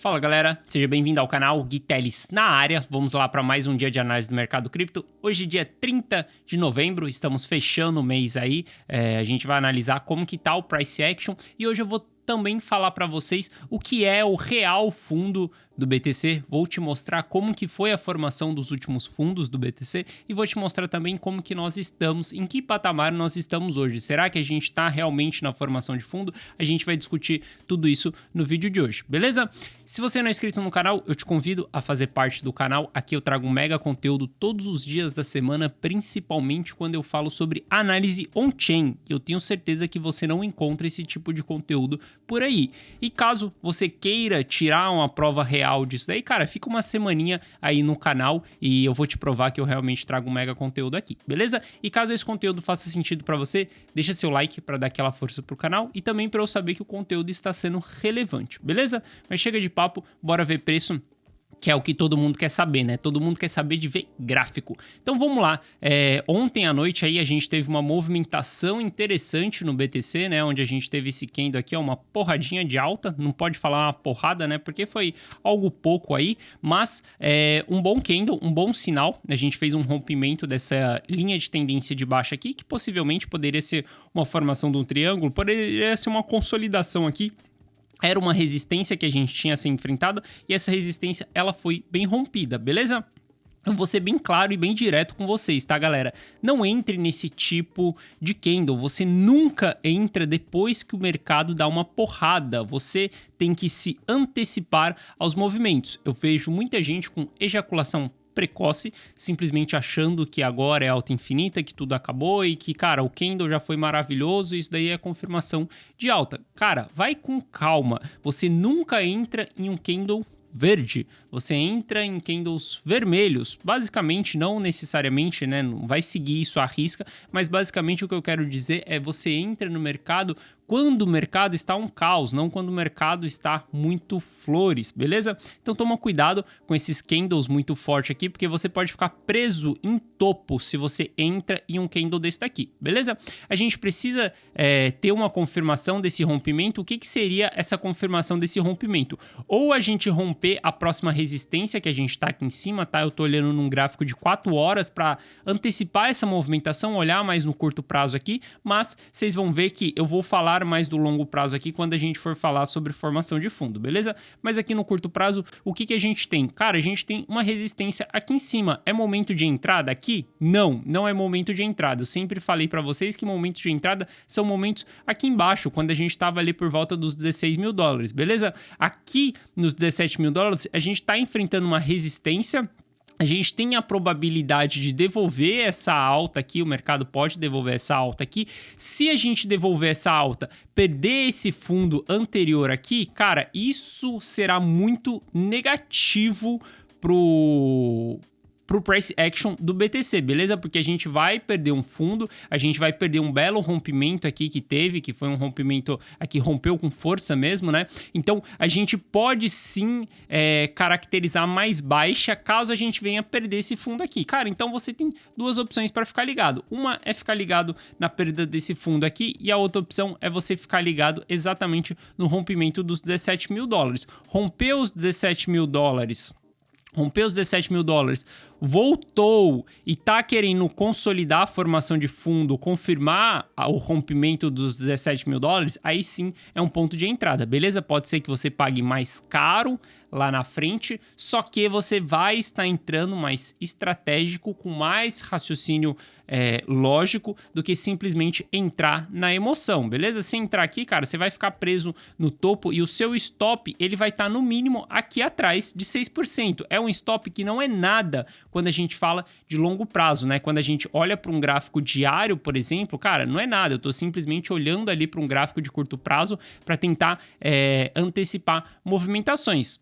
Fala galera, seja bem-vindo ao canal Gui Teles na área. Vamos lá para mais um dia de análise do mercado cripto. Hoje dia 30 de novembro, estamos fechando o mês aí. A gente vai analisar como que tá o price action e hoje eu vou também falar para vocês o que é o real fundo do BTC. Vou te mostrar como que foi a formação dos últimos fundos do BTC e vou te mostrar também como que nós estamos, em que patamar nós estamos hoje. Será que a gente está realmente na formação de fundo? A gente vai discutir tudo isso no vídeo de hoje, beleza? Se você não é inscrito no canal, eu te convido a fazer parte do canal. Aqui eu trago um mega conteúdo todos os dias da semana, principalmente quando eu falo sobre análise on-chain. Eu tenho certeza que você não encontra esse tipo de conteúdo por aí. E caso você queira tirar uma prova real disso daí, cara, fica uma semaninha aí no canal e eu vou te provar que eu realmente trago um mega conteúdo aqui, beleza? E caso esse conteúdo faça sentido para você, deixa seu like para dar aquela força pro canal e também para eu saber que o conteúdo está sendo relevante, beleza? Mas chega de papo, bora ver preço, que é o que todo mundo quer saber, né? Todo mundo quer saber de ver gráfico. Então vamos lá. Ontem à noite aí a gente teve uma movimentação interessante no BTC, né? Onde a gente teve esse candle aqui, ó, uma porradinha de alta. Não pode falar uma porrada, né? Porque foi algo pouco aí, mas um bom candle, um bom sinal. A gente fez um rompimento dessa linha de tendência de baixa aqui, que possivelmente poderia ser uma formação de um triângulo, poderia ser uma consolidação aqui. Era uma resistência que a gente tinha a ser enfrentada e essa resistência ela foi bem rompida, beleza? Eu vou ser bem claro e bem direto com vocês, tá, galera? Não entre nesse tipo de candle. Você nunca entra depois que o mercado dá uma porrada. Você tem que se antecipar aos movimentos. Eu vejo muita gente com ejaculação precoce, simplesmente achando que agora é alta infinita, que tudo acabou e que, cara, o candle já foi maravilhoso e isso daí é confirmação de alta. Cara, vai com calma. Você nunca entra em um candle verde, você entra em candles vermelhos, basicamente, não necessariamente, né, não vai seguir isso à risca, mas basicamente o que eu quero dizer é você entra no mercado quando o mercado está um caos, não quando o mercado está muito flores, beleza? Então toma cuidado com esses candles muito fortes aqui, porque você pode ficar preso em topo se você entra em um candle desse daqui, beleza? A gente precisa ter uma confirmação desse rompimento. O que seria essa confirmação desse rompimento? Ou a gente romper a próxima resistência que a gente está aqui em cima, tá? Eu tô olhando num gráfico de 4 horas para antecipar essa movimentação, olhar mais no curto prazo aqui, mas vocês vão ver que eu vou falar mais do longo prazo aqui quando a gente for falar sobre formação de fundo, beleza? Mas aqui no curto prazo, o que a gente tem? Cara, a gente tem uma resistência aqui em cima. É momento de entrada aqui? Não, não é momento de entrada. Eu sempre falei para vocês que momentos de entrada são momentos aqui embaixo, quando a gente estava ali por volta dos 16 mil dólares, beleza? Aqui nos 17 mil dólares, a gente está enfrentando uma resistência. A gente tem a probabilidade de devolver essa alta aqui, o mercado pode devolver essa alta aqui. Se a gente devolver essa alta, perder esse fundo anterior aqui, cara, isso será muito negativo pro price action do BTC, beleza? Porque a gente vai perder um fundo, a gente vai perder um belo rompimento aqui que teve, que foi um rompimento aqui, rompeu com força mesmo, né? Então, a gente pode sim caracterizar mais baixa caso a gente venha perder esse fundo aqui. Cara, então você tem duas opções para ficar ligado. Uma é ficar ligado na perda desse fundo aqui e a outra opção é você ficar ligado exatamente no rompimento dos 17 mil dólares. Rompeu os 17 mil dólares... Rompeu os 17 mil dólares, voltou e tá querendo consolidar a formação de fundo, confirmar o rompimento dos 17 mil dólares, aí sim é um ponto de entrada, beleza? Pode ser que você pague mais caro lá na frente, só que você vai estar entrando mais estratégico, com mais raciocínio lógico do que simplesmente entrar na emoção, beleza? Se entrar aqui, cara, você vai ficar preso no topo e o seu stop, ele vai estar no mínimo aqui atrás de 6%. É um stop que não é nada quando a gente fala de longo prazo, né? Quando a gente olha para um gráfico diário, por exemplo, cara, não é nada. Eu tô simplesmente olhando ali para um gráfico de curto prazo para tentar antecipar movimentações.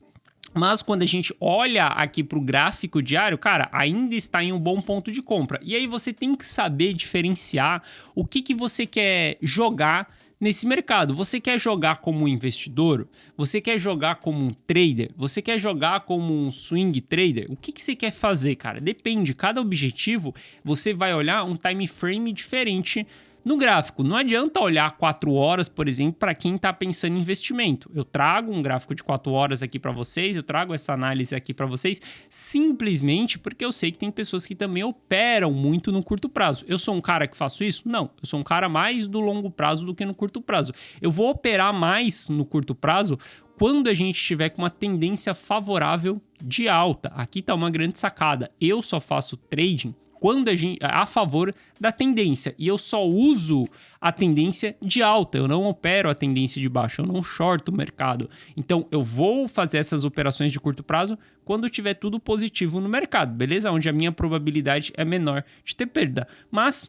Mas quando a gente olha aqui para o gráfico diário, cara, ainda está em um bom ponto de compra. E aí você tem que saber diferenciar o que você quer jogar nesse mercado. Você quer jogar como um investidor? Você quer jogar como um trader? Você quer jogar como um swing trader? O que você quer fazer, cara? Depende. Cada objetivo, você vai olhar um time frame diferente no gráfico. Não adianta olhar 4 horas, por exemplo, para quem está pensando em investimento. Eu trago um gráfico de 4 horas aqui para vocês, eu trago essa análise aqui para vocês, simplesmente porque eu sei que tem pessoas que também operam muito no curto prazo. Eu sou um cara que faço isso? Não. Eu sou um cara mais do longo prazo do que no curto prazo. Eu vou operar mais no curto prazo quando a gente estiver com uma tendência favorável de alta. Aqui está uma grande sacada. Eu só faço trading quando a favor da tendência, e eu só uso a tendência de alta, eu não opero a tendência de baixo, eu não shorto o mercado. Então eu vou fazer essas operações de curto prazo quando tiver tudo positivo no mercado, beleza? Onde a minha probabilidade é menor de ter perda. Mas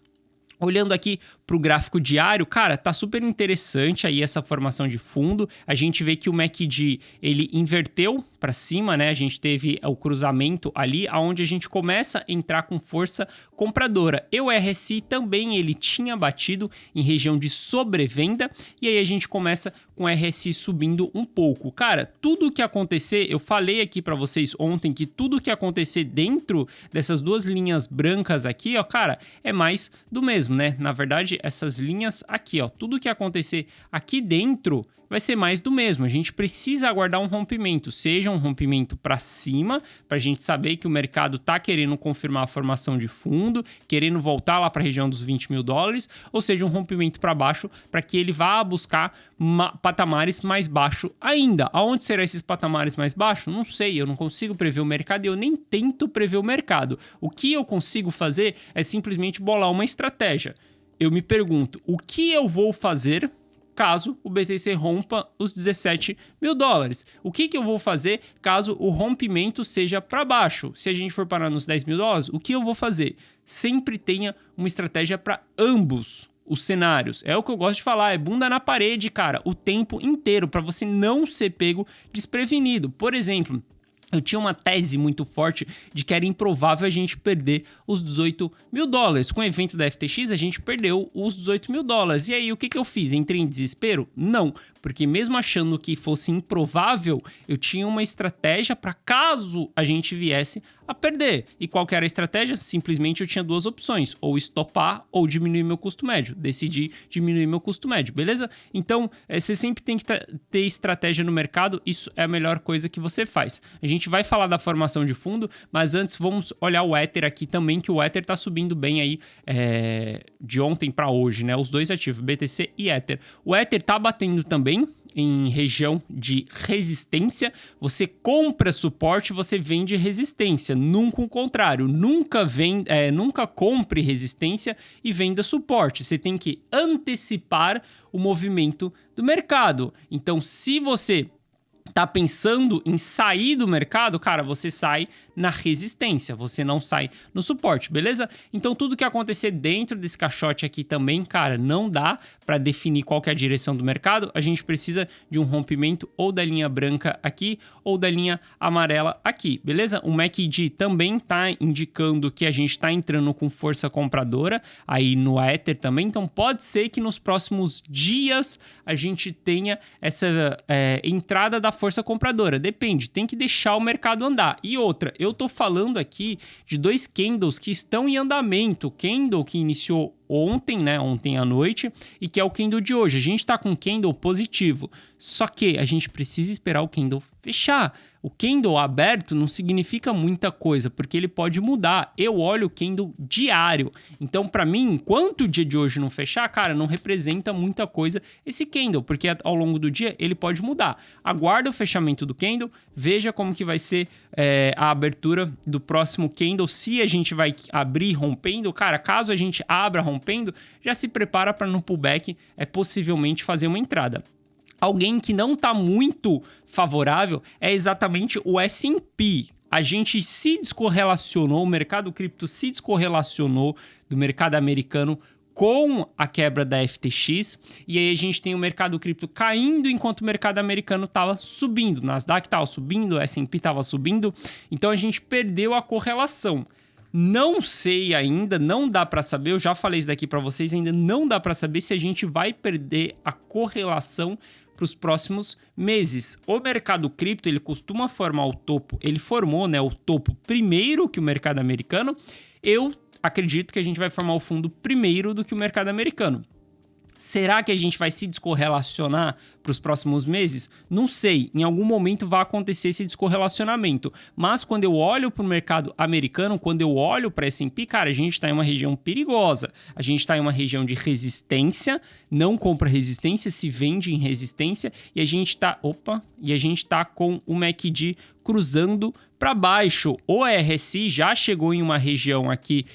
olhando aqui para o gráfico diário, cara, tá super interessante aí essa formação de fundo. A gente vê que o MACD, ele inverteu para cima, né? A gente teve o cruzamento ali, aonde a gente começa a entrar com força compradora. E o RSI também, ele tinha batido em região de sobrevenda, e aí a gente começa com o RSI subindo um pouco. Cara, tudo que acontecer, eu falei aqui para vocês ontem que tudo que acontecer dentro dessas duas linhas brancas aqui, ó, cara, é mais do mesmo, né? Na verdade, essas linhas aqui, ó, tudo que acontecer aqui dentro vai ser mais do mesmo. A gente precisa aguardar um rompimento, seja um rompimento para cima, para a gente saber que o mercado está querendo confirmar a formação de fundo, querendo voltar lá para a região dos 20 mil dólares, ou seja, um rompimento para baixo, para que ele vá buscar patamares mais baixos ainda. Aonde serão esses patamares mais baixos? Não sei, eu não consigo prever o mercado e eu nem tento prever o mercado. O que eu consigo fazer é simplesmente bolar uma estratégia. Eu me pergunto, o que eu vou fazer caso o BTC rompa os 17 mil dólares? O que eu vou fazer caso o rompimento seja para baixo? Se a gente for parar nos 10 mil dólares, o que eu vou fazer? Sempre tenha uma estratégia para ambos os cenários. É o que eu gosto de falar, é bunda na parede, cara, o tempo inteiro, para você não ser pego desprevenido. Por exemplo, eu tinha uma tese muito forte de que era improvável a gente perder os 18 mil dólares. Com o evento da FTX, a gente perdeu os 18 mil dólares. E aí, o que eu fiz? Entrei em desespero? Não, porque mesmo achando que fosse improvável, eu tinha uma estratégia para caso a gente viesse a perder. E qual que era a estratégia? Simplesmente eu tinha duas opções, ou estopar ou diminuir meu custo médio. Decidi diminuir meu custo médio, beleza? Então, você sempre tem que ter estratégia no mercado, isso é a melhor coisa que você faz. A gente vai falar da formação de fundo, mas antes vamos olhar o Ether aqui também, que o Ether tá subindo bem aí de ontem para hoje, né? Os dois ativos, BTC e Ether. O Ether tá batendo também em região de resistência. Você compra suporte, você vende resistência, nunca o contrário. Nunca compre resistência e venda suporte. Você tem que antecipar o movimento do mercado. Então, se você tá pensando em sair do mercado, cara, você sai na resistência, você não sai no suporte, beleza? Então, tudo que acontecer dentro desse caixote aqui também, cara, não dá para definir qual que é a direção do mercado. A gente precisa de um rompimento ou da linha branca aqui ou da linha amarela aqui, beleza? O MACD também tá indicando que a gente tá entrando com força compradora aí no Ether também, então pode ser que nos próximos dias a gente tenha essa entrada da força compradora. Depende, tem que deixar o mercado andar. E outra, eu tô falando aqui de dois candles que estão em andamento. O candle que iniciou ontem, né? Ontem à noite, e que é o candle de hoje. A gente tá com um candle positivo. Só que a gente precisa esperar o candle fechar. O candle aberto não significa muita coisa, porque ele pode mudar. Eu olho o candle diário. Então, para mim, enquanto o dia de hoje não fechar, cara, não representa muita coisa esse candle, porque ao longo do dia ele pode mudar. Aguarda o fechamento do candle, veja como que vai ser a abertura do próximo candle, se a gente vai abrir rompendo. Cara, caso a gente abra rompendo, já se prepara para no pullback possivelmente fazer uma entrada. Alguém que não está muito favorável é exatamente o S&P. A gente se descorrelacionou, o mercado cripto se descorrelacionou do mercado americano com a quebra da FTX, e aí a gente tem o mercado cripto caindo enquanto o mercado americano estava subindo. O Nasdaq estava subindo, o S&P estava subindo, então a gente perdeu a correlação. Não sei ainda, não dá para saber, eu já falei isso daqui para vocês, ainda não dá para saber se a gente vai perder a correlação para os próximos meses. O mercado cripto, ele costuma formar o topo, ele formou, né, o topo primeiro que o mercado americano. Eu acredito que a gente vai formar o fundo primeiro do que o mercado americano. Será que a gente vai se descorrelacionar para os próximos meses? Não sei. Em algum momento vai acontecer esse descorrelacionamento. Mas quando eu olho para o mercado americano, quando eu olho para S&P, cara, a gente está em uma região perigosa. A gente está em uma região de resistência, não compra resistência, se vende em resistência. E a gente está com o MACD cruzando para baixo. O RSI já chegou em uma região aqui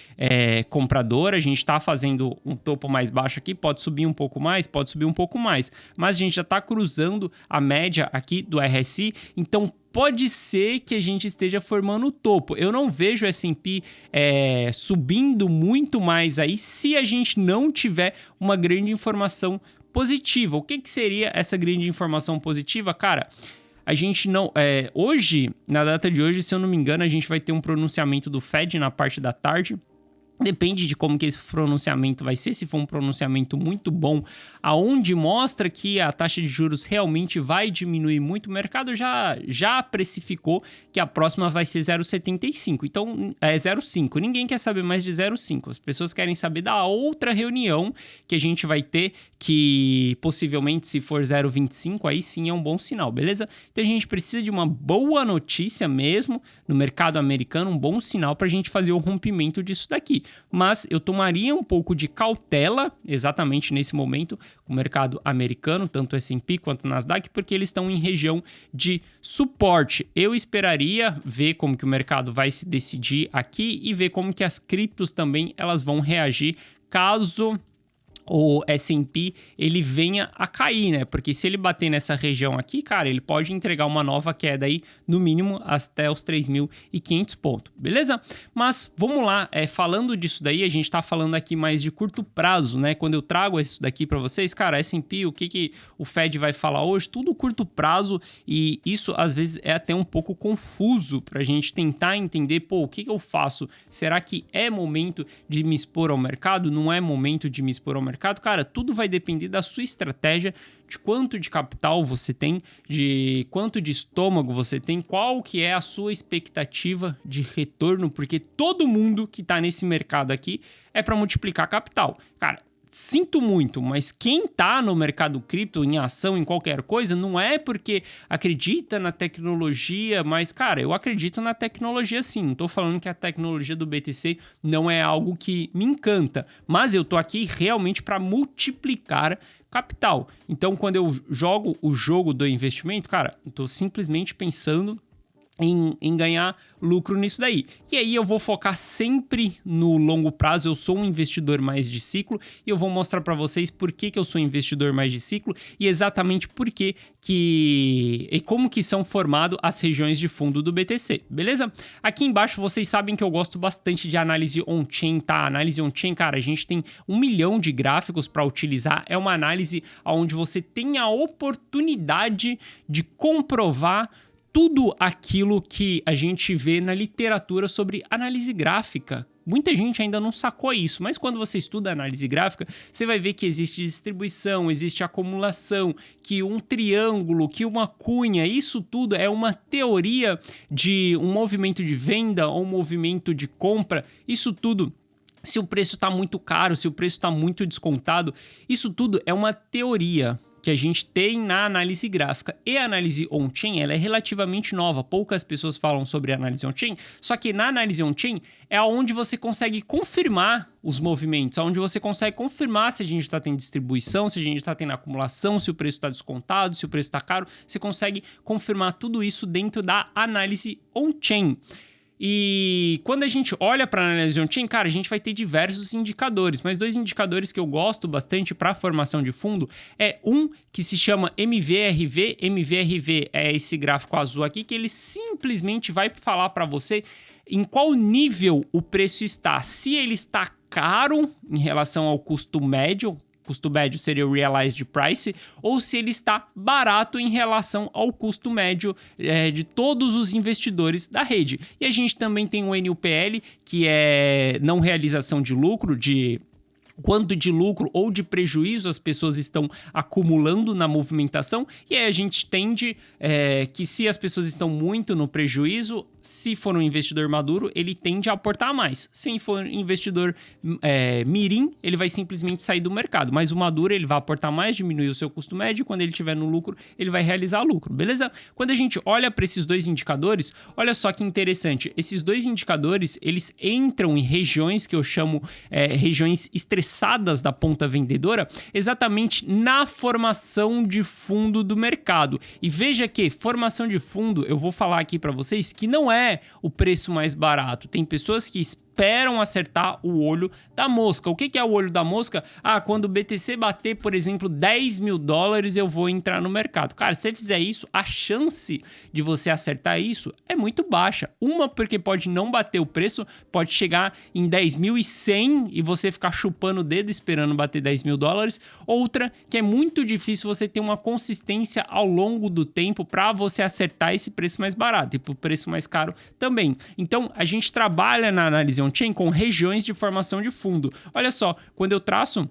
compradora, a gente está fazendo um topo mais baixo aqui, pode subir um pouco mais, pode subir um pouco mais, mas a gente já está cruzando a média aqui do RSI, então pode ser que a gente esteja formando o topo. Eu não vejo o S&P subindo muito mais aí se a gente não tiver uma grande informação positiva. O que seria essa grande informação positiva? Cara, a gente não... hoje, na data de hoje, se eu não me engano, a gente vai ter um pronunciamento do Fed na parte da tarde. Depende de como que esse pronunciamento vai ser, se for um pronunciamento muito bom, aonde mostra que a taxa de juros realmente vai diminuir muito, o mercado já precificou que a próxima vai ser 0,75, então é 0,5, ninguém quer saber mais de 0,5, as pessoas querem saber da outra reunião que a gente vai ter, que possivelmente se for 0,25, aí sim é um bom sinal, beleza? Então a gente precisa de uma boa notícia mesmo no mercado americano, um bom sinal para a gente fazer o rompimento disso daqui. Mas eu tomaria um pouco de cautela exatamente nesse momento com o mercado americano, tanto o S&P quanto o Nasdaq, porque eles estão em região de suporte. Eu esperaria ver como que o mercado vai se decidir aqui e ver como que as criptos também elas vão reagir caso o S&P ele venha a cair, né? Porque se ele bater nessa região aqui, cara, ele pode entregar uma nova queda aí, no mínimo até os 3.500 pontos, beleza? Mas vamos lá, falando disso daí, a gente tá falando aqui mais de curto prazo, né? Quando eu trago isso daqui para vocês, cara, S&P, o que o Fed vai falar hoje, tudo curto prazo, e isso às vezes é até um pouco confuso pra gente tentar entender, pô, o que eu faço? Será que é momento de me expor ao mercado? Não é momento de me expor ao mercado? Cara, tudo vai depender da sua estratégia, de quanto de capital você tem, de quanto de estômago você tem, qual que é a sua expectativa de retorno, porque todo mundo que está nesse mercado aqui é para multiplicar capital. Cara, sinto muito, mas quem tá no mercado cripto, em ação, em qualquer coisa, não é porque acredita na tecnologia, mas, cara, eu acredito na tecnologia sim. Não tô falando que a tecnologia do BTC não é algo que me encanta, mas eu tô aqui realmente para multiplicar capital. Então, quando eu jogo o jogo do investimento, cara, eu tô simplesmente pensando em ganhar lucro nisso daí. E aí eu vou focar sempre no longo prazo, eu sou um investidor mais de ciclo e eu vou mostrar para vocês por que eu sou um investidor mais de ciclo e exatamente por que e como que são formadas as regiões de fundo do BTC, beleza? Aqui embaixo vocês sabem que eu gosto bastante de análise on-chain, tá? Análise on-chain, cara, a gente tem 1 milhão de gráficos para utilizar, é uma análise onde você tem a oportunidade de comprovar tudo aquilo que a gente vê na literatura sobre análise gráfica. Muita gente ainda não sacou isso, mas quando você estuda análise gráfica, você vai ver que existe distribuição, existe acumulação, que um triângulo, que uma cunha, isso tudo é uma teoria de um movimento de venda ou um movimento de compra, isso tudo. Se o preço está muito caro, se o preço está muito descontado, isso tudo é uma teoria que a gente tem na análise gráfica. E a análise on-chain, ela é relativamente nova. Poucas pessoas falam sobre a análise on-chain, só que na análise on-chain é onde você consegue confirmar os movimentos, onde você consegue confirmar se a gente está tendo distribuição, se a gente está tendo acumulação, se o preço está descontado, se o preço está caro. Você consegue confirmar tudo isso dentro da análise on-chain. E quando a gente olha para a análise on-chain, cara, a gente vai ter diversos indicadores, mas 2 indicadores que eu gosto bastante para a formação de fundo é um que se chama MVRV. MVRV é esse gráfico azul aqui que ele simplesmente vai falar para você em qual nível o preço está. Se ele está caro em relação ao custo médio seria o Realized Price, ou se ele está barato em relação ao custo médio de todos os investidores da rede. E a gente também tem o NUPL, que é não realização de lucro, de quanto de lucro ou de prejuízo as pessoas estão acumulando na movimentação, e aí a gente tende que se as pessoas estão muito no prejuízo, se for um investidor maduro, ele tende a aportar mais. Se for um investidor mirim, ele vai simplesmente sair do mercado, mas o maduro ele vai aportar mais, diminuir o seu custo médio, quando ele estiver no lucro, ele vai realizar lucro, beleza? Quando a gente olha para esses dois indicadores, olha só que interessante, esses dois indicadores, eles entram em regiões que eu chamo regiões estressadas da ponta vendedora, exatamente na formação de fundo do mercado. E veja que formação de fundo, eu vou falar aqui para vocês que não é o preço mais barato. Tem pessoas que esperam acertar o olho da mosca. O que é o olho da mosca? Quando o BTC bater, por exemplo, 10 mil dólares, eu vou entrar no mercado. Cara, se você fizer isso, a chance de você acertar isso é muito baixa. Uma, porque pode não bater o preço, pode chegar em 10.100 e você ficar chupando o dedo esperando bater 10 mil dólares. Outra, que é muito difícil você ter uma consistência ao longo do tempo para você acertar esse preço mais barato e para o preço mais caro também. Então, a gente trabalha na análise on-chain com regiões de formação de fundo. Olha só, quando eu traço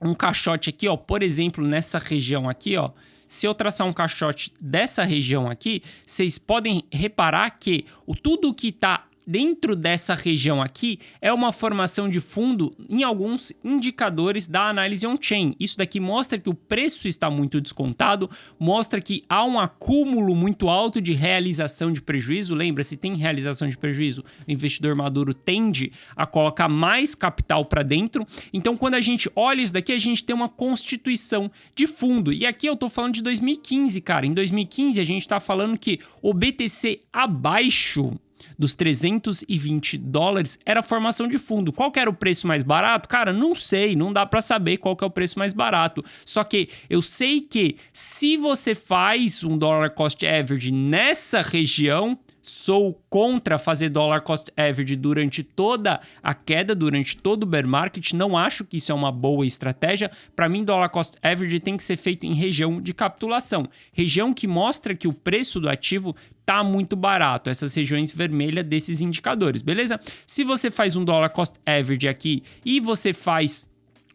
um caixote aqui, ó, por exemplo, nessa região aqui, ó, se eu traçar um caixote dessa região aqui, vocês podem reparar que tudo que está dentro dessa região aqui é uma formação de fundo em alguns indicadores da análise on-chain. Isso daqui mostra que o preço está muito descontado, mostra que há um acúmulo muito alto de realização de prejuízo. Lembra, se tem realização de prejuízo, o investidor maduro tende a colocar mais capital para dentro. Então, quando a gente olha isso daqui, a gente tem uma constituição de fundo. E aqui eu estou falando de 2015, cara. Em 2015, a gente está falando que o BTC abaixo dos 320 dólares era a formação de fundo. Qual que era o preço mais barato? Cara, não sei, não dá para saber qual que é o preço mais barato. Só que eu sei que se você faz um dollar cost average nessa região, sou contra fazer dollar cost average durante toda a queda, durante todo o bear market. Não acho que isso é uma boa estratégia. Para mim, dollar cost average tem que ser feito em região de capitulação. Região que mostra que o preço do ativo tá muito barato. Essas regiões vermelhas desses indicadores, beleza? Se você faz um dollar cost average aqui e você faz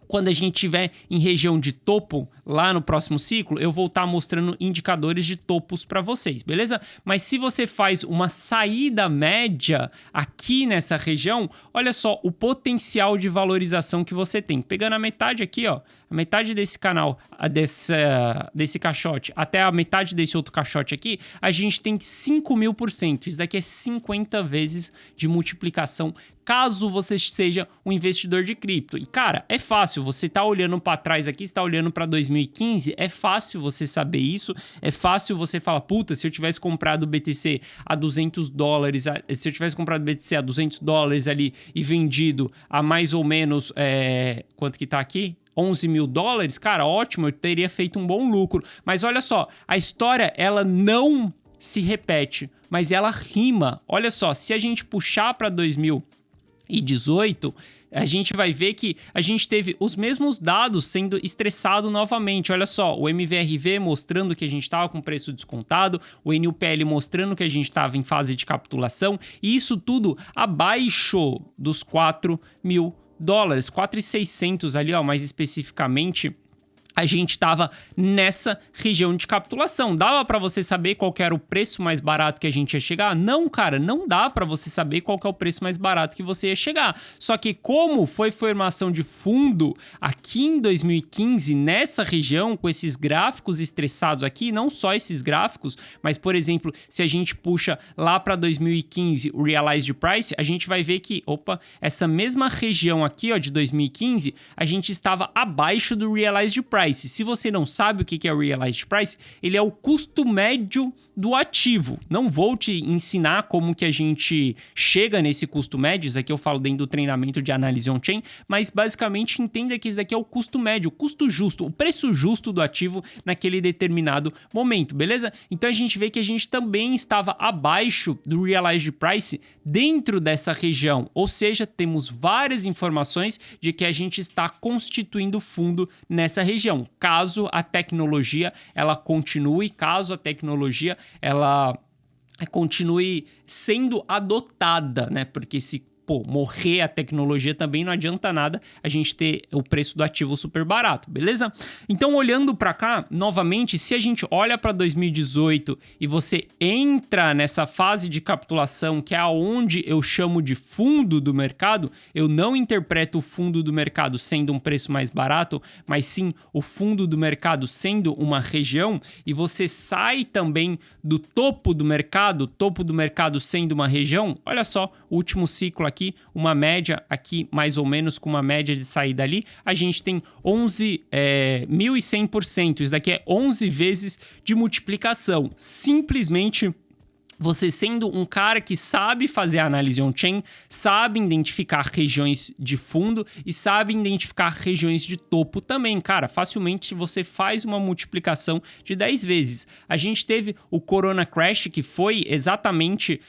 quando a gente estiver em região de topo, lá no próximo ciclo, eu vou estar mostrando indicadores de topos para vocês, beleza? Mas se você faz uma saída média aqui nessa região, olha só o potencial de valorização que você tem. Pegando a metade aqui, ó, a metade desse canal, desse caixote, até a metade desse outro caixote aqui, a gente tem 5.000%. Isso daqui é 50 vezes de multiplicação, caso você seja um investidor de cripto. E, cara, é fácil. Você tá olhando para trás aqui, está olhando para 2015, é fácil você saber isso. É fácil você falar, puta, se eu tivesse comprado o BTC a 200 dólares, se eu tivesse comprado o BTC a 200 dólares ali e vendido a mais ou menos, quanto que tá aqui? 11 mil dólares, cara, ótimo, eu teria feito um bom lucro. Mas olha só, a história, ela não se repete, mas ela rima. Olha só, se a gente puxar para 2018, a gente vai ver que a gente teve os mesmos dados sendo estressado novamente. Olha só, o MVRV mostrando que a gente estava com preço descontado, o NUPL mostrando que a gente estava em fase de capitulação, e isso tudo abaixo dos 4 mil dólares, 4.600 ali, ó, mais especificamente, a gente estava nessa região de capitulação. Dava para você saber qual que era o preço mais barato que a gente ia chegar? Não, cara, não dá para você saber qual que é o preço mais barato que você ia chegar. Só que como foi formação de fundo aqui em 2015, nessa região, com esses gráficos estressados aqui, não só esses gráficos, mas, por exemplo, se a gente puxa lá para 2015 o Realized Price, a gente vai ver que, essa mesma região aqui, ó, de 2015, a gente estava abaixo do Realized Price. Se você não sabe o que é o Realized Price, ele é o custo médio do ativo. Não vou te ensinar como que a gente chega nesse custo médio, isso aqui eu falo dentro do treinamento de análise on-chain, mas basicamente entenda que isso daqui é o custo médio, o custo justo, o preço justo do ativo naquele determinado momento, beleza? Então a gente vê que a gente também estava abaixo do Realized Price dentro dessa região, ou seja, temos várias informações de que a gente está constituindo fundo nessa região. Caso a tecnologia ela continue, caso a tecnologia ela continue sendo adotada, né? Porque se pô, morrer a tecnologia também, não adianta nada a gente ter o preço do ativo super barato, beleza? Então, olhando para cá, novamente, se a gente olha para 2018 e você entra nessa fase de capitulação, que é aonde eu chamo de fundo do mercado, eu não interpreto o fundo do mercado sendo um preço mais barato, mas sim o fundo do mercado sendo uma região, e você sai também do topo do mercado sendo uma região. Olha só, o último ciclo aqui, uma média aqui mais ou menos com uma média de saída ali, a gente tem 11.100%, isso daqui é 11 vezes de multiplicação, simplesmente você sendo um cara que sabe fazer análise on-chain, sabe identificar regiões de fundo e sabe identificar regiões de topo também, cara. Facilmente você faz uma multiplicação de 10 vezes. A gente teve o Corona Crash, que foi exatamente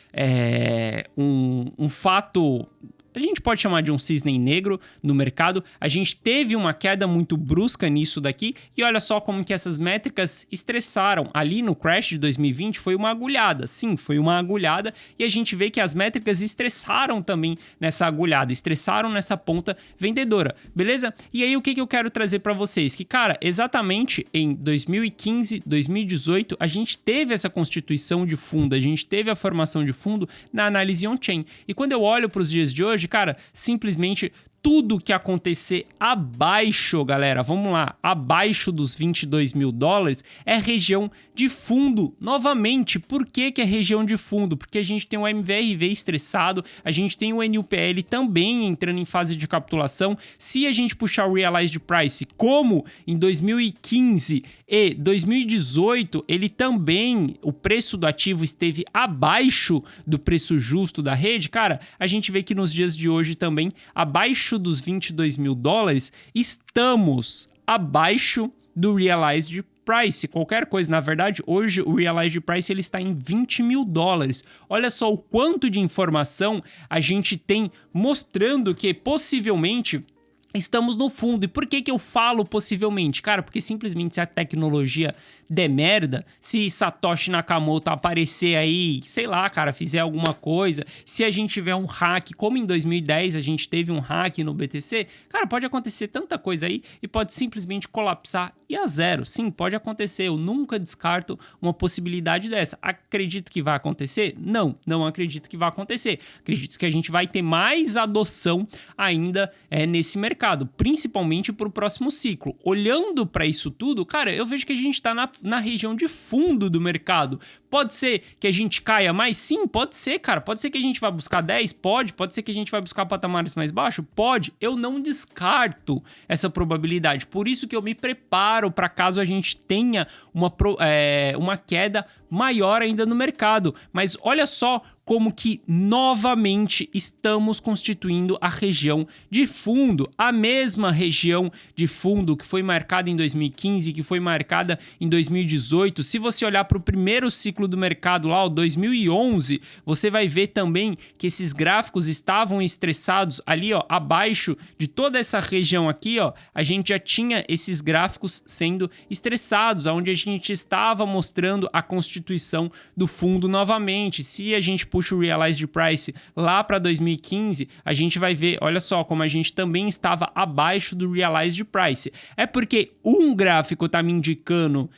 um fato... A gente pode chamar de um cisne negro no mercado. A gente teve uma queda muito brusca nisso daqui e olha só como que essas métricas estressaram. Ali no crash de 2020 foi uma agulhada. Sim, foi uma agulhada e a gente vê que as métricas estressaram também nessa agulhada, estressaram nessa ponta vendedora, beleza? E aí o que eu quero trazer para vocês? Que, cara, exatamente em 2015, 2018, a gente teve essa constituição de fundo, a gente teve a formação de fundo na análise on-chain. E quando eu olho para os dias de hoje, cara, simplesmente tudo que acontecer abaixo, galera, vamos lá, abaixo dos 22 mil dólares é região de fundo. Novamente, por que é região de fundo? Porque a gente tem o MVRV estressado, a gente tem o NUPL também entrando em fase de capitulação. Se a gente puxar o Realized Price, como em 2015 e 2018, ele também, o preço do ativo esteve abaixo do preço justo da rede, cara, a gente vê que nos dias de hoje também, abaixo dos 22 mil dólares, estamos abaixo do Realized Price. Qualquer coisa, na verdade, hoje o Realized Price ele está em 20 mil dólares. Olha só o quanto de informação a gente tem mostrando que possivelmente estamos no fundo. E por que eu falo possivelmente? Cara, porque simplesmente se a tecnologia der merda, se Satoshi Nakamoto aparecer aí, sei lá, cara, fizer alguma coisa, se a gente tiver um hack, como em 2010 a gente teve um hack no BTC, cara, pode acontecer tanta coisa aí e pode simplesmente colapsar e a zero. Sim, pode acontecer. Eu nunca descarto uma possibilidade dessa. Acredito que vai acontecer? Não, não acredito que vai acontecer. Acredito que a gente vai ter mais adoção ainda nesse mercado, principalmente para o próximo ciclo. Olhando para isso tudo, cara, eu vejo que a gente está na região de fundo do mercado. Pode ser que a gente caia mais? Sim, pode ser, cara. Pode ser que a gente vai buscar 10? Pode ser que a gente vai buscar patamares mais baixos? Pode. Eu não descarto essa probabilidade. Por isso que eu me preparo para caso a gente tenha uma queda maior ainda no mercado. Mas olha só como que novamente estamos constituindo a região de fundo, a mesma região de fundo que foi marcada em 2015, que foi marcada em 2018. Se você olhar para o primeiro ciclo do mercado lá, o 2011, você vai ver também que esses gráficos estavam estressados ali, ó, abaixo de toda essa região aqui, ó, a gente já tinha esses gráficos sendo estressados, onde a gente estava mostrando a constituição do fundo novamente. Se a gente puxa o Realized Price lá para 2015, a gente vai ver, olha só, como a gente também estava abaixo do Realized Price. É porque um gráfico está me indicando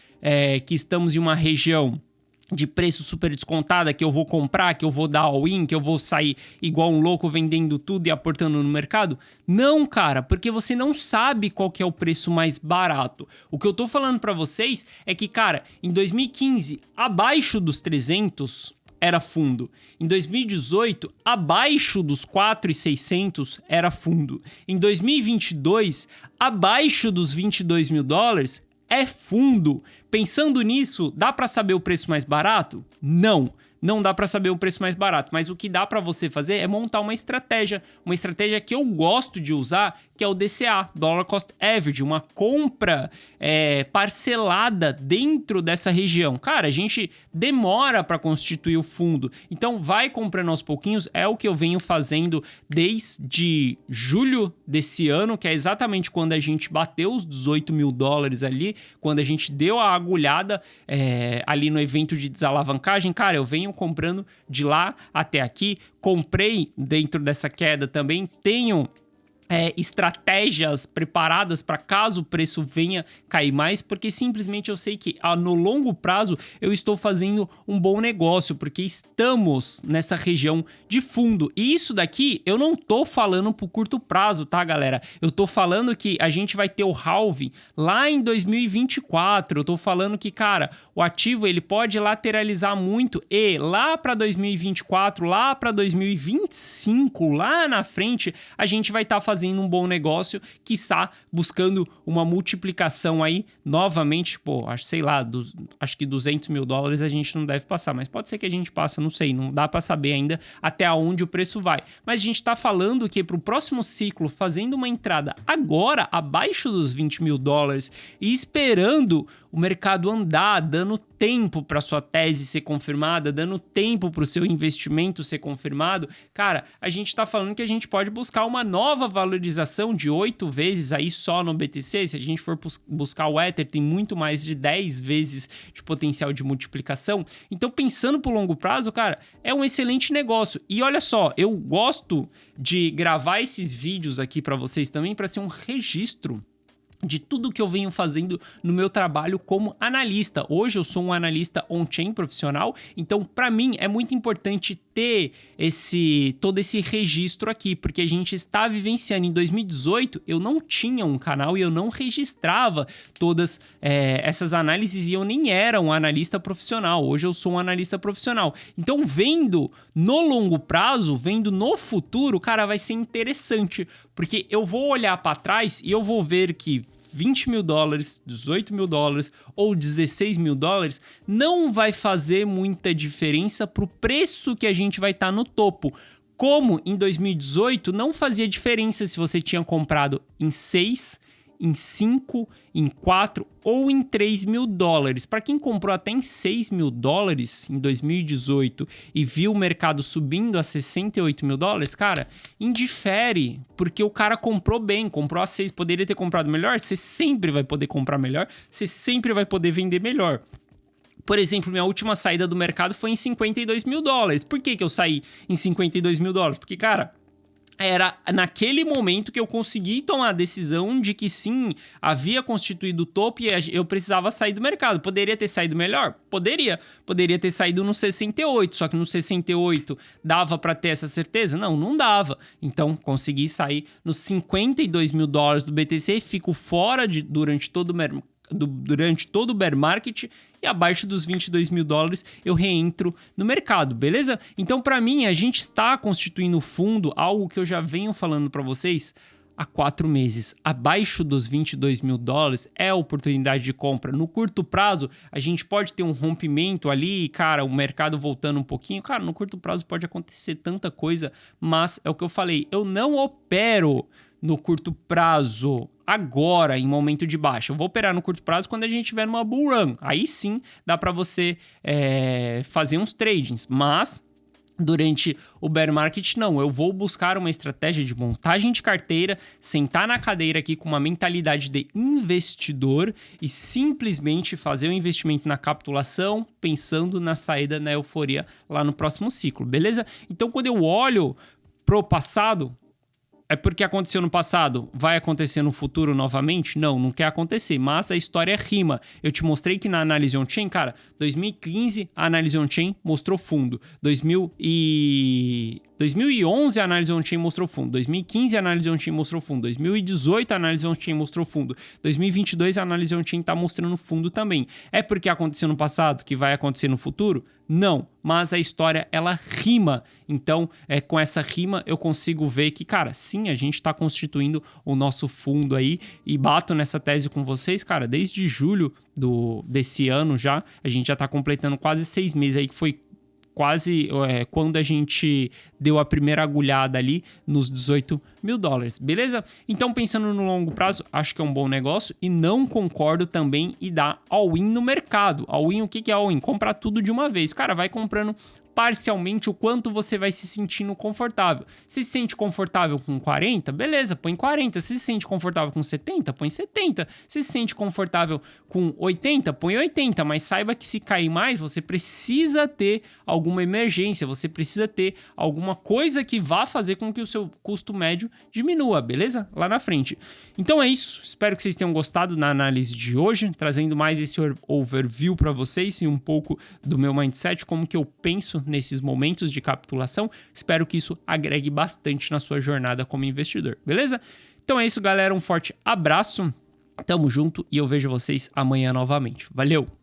que estamos em uma região de preço super descontada, que eu vou comprar, que eu vou dar all-in, que eu vou sair igual um louco vendendo tudo e aportando no mercado? Não, cara, porque você não sabe qual que é o preço mais barato. O que eu tô falando para vocês é que, cara, em 2015, abaixo dos 300 era fundo. Em 2018, abaixo dos 4.600 era fundo. Em 2022, abaixo dos 22 mil dólares é fundo. Pensando nisso, dá para saber o preço mais barato? Não. Não dá para saber o preço mais barato, mas o que dá para você fazer é montar uma estratégia que eu gosto de usar, que é o DCA, Dollar Cost Average, uma compra parcelada dentro dessa região. Cara, a gente demora para constituir o fundo, então vai comprando aos pouquinhos, é o que eu venho fazendo desde julho desse ano, que é exatamente quando a gente bateu os 18 mil dólares ali, quando a gente deu a agulhada ali no evento de desalavancagem. Cara, eu venho comprando de lá até aqui, comprei dentro dessa queda também, tenho estratégias preparadas para caso o preço venha cair mais, porque simplesmente eu sei que no longo prazo eu estou fazendo um bom negócio, porque estamos nessa região de fundo. E isso daqui eu não tô falando pro curto prazo, tá, galera? Eu tô falando que a gente vai ter o halving lá em 2024. Eu tô falando que, cara, o ativo ele pode lateralizar muito e lá para 2024, lá para 2025, lá na frente, a gente vai estar fazendo um bom negócio, quiçá buscando uma multiplicação aí novamente, acho que 200 mil dólares a gente não deve passar, mas pode ser que a gente passe, não sei, não dá para saber ainda até onde o preço vai. Mas a gente tá falando que pro próximo ciclo, fazendo uma entrada agora abaixo dos 20 mil dólares e esperando o mercado andar, dando tempo para sua tese ser confirmada, dando tempo para o seu investimento ser confirmado, cara, a gente está falando que a gente pode buscar uma nova valorização de 8 vezes aí só no BTC. Se a gente for buscar o Ether, tem muito mais de 10 vezes de potencial de multiplicação. Então, pensando para o longo prazo, cara, é um excelente negócio. E olha só, eu gosto de gravar esses vídeos aqui para vocês também para ser um registro de tudo que eu venho fazendo no meu trabalho como analista. Hoje eu sou um analista on-chain profissional, então para mim é muito importante ter todo esse registro aqui, porque a gente está vivenciando. Em 2018 eu não tinha um canal e eu não registrava todas essas análises e eu nem era um analista profissional. Hoje eu sou um analista profissional. Então vendo no longo prazo, vendo no futuro, cara, vai ser interessante, porque eu vou olhar para trás e eu vou ver que 20 mil dólares, 18 mil dólares ou 16 mil dólares não vai fazer muita diferença para o preço que a gente vai estar no topo. Como em 2018 não fazia diferença se você tinha comprado em 6, em 5, em 4 ou em 3 mil dólares. Para quem comprou até em 6 mil dólares em 2018 e viu o mercado subindo a 68 mil dólares, cara, indifere, porque o cara comprou bem, comprou a 6, poderia ter comprado melhor, você sempre vai poder comprar melhor, você sempre vai poder vender melhor. Por exemplo, minha última saída do mercado foi em 52 mil dólares. Por que eu saí em 52 mil dólares? Porque, cara, era naquele momento que eu consegui tomar a decisão de que sim, havia constituído o topo e eu precisava sair do mercado. Poderia ter saído melhor? Poderia. Poderia ter saído no 68, só que no 68 dava para ter essa certeza? Não dava. Então, consegui sair nos 52 mil dólares do BTC, fico fora durante todo o bear market e abaixo dos 22 mil dólares eu reentro no mercado, beleza? Então, para mim, a gente está constituindo fundo, algo que eu já venho falando para vocês há 4 meses. Abaixo dos 22 mil dólares é a oportunidade de compra. No curto prazo, a gente pode ter um rompimento ali, cara, o mercado voltando um pouquinho. Cara, no curto prazo pode acontecer tanta coisa, mas é o que eu falei, eu não opero no curto prazo agora, em momento de baixa. Eu vou operar no curto prazo quando a gente tiver numa bull run. Aí sim dá para você fazer uns tradings, mas durante o bear market, não. Eu vou buscar uma estratégia de montagem de carteira, sentar na cadeira aqui com uma mentalidade de investidor e simplesmente fazer o investimento na capitulação, pensando na saída, na euforia lá no próximo ciclo, beleza? Então, quando eu olho pro passado, é porque aconteceu no passado, vai acontecer no futuro novamente? Não quer acontecer, mas a história rima. Eu te mostrei que na análise on-chain, cara, 2015 a análise on-chain mostrou fundo, 2011 a análise on-chain mostrou fundo, 2015 a análise on-chain mostrou fundo, 2018 a análise on-chain mostrou fundo, 2022 a análise on-chain tá mostrando fundo também. É porque aconteceu no passado que vai acontecer no futuro? Não, mas a história, ela rima. Então, com essa rima, eu consigo ver que, cara, sim, a gente tá constituindo o nosso fundo aí e bato nessa tese com vocês, cara, desde julho desse ano já, a gente já tá completando quase 6 meses aí, que foi quase quando a gente deu a primeira agulhada ali nos 18 mil dólares, beleza? Então, pensando no longo prazo, acho que é um bom negócio e não concordo também em dar all-in no mercado. All-in, o que é all-in? Comprar tudo de uma vez. Cara, vai comprando parcialmente o quanto você vai se sentindo confortável. Se sente confortável com 40, beleza, põe 40. Se sente confortável com 70, põe 70. Se sente confortável com 80, põe 80. Mas saiba que se cair mais, você precisa ter alguma emergência, você precisa ter alguma coisa que vá fazer com que o seu custo médio diminua, beleza? Lá na frente. Então é isso, espero que vocês tenham gostado na análise de hoje, trazendo mais esse overview para vocês e um pouco do meu mindset, como que eu penso nesses momentos de capitulação. Espero que isso agregue bastante na sua jornada como investidor, beleza? Então é isso, galera, um forte abraço, tamo junto e eu vejo vocês amanhã novamente. Valeu!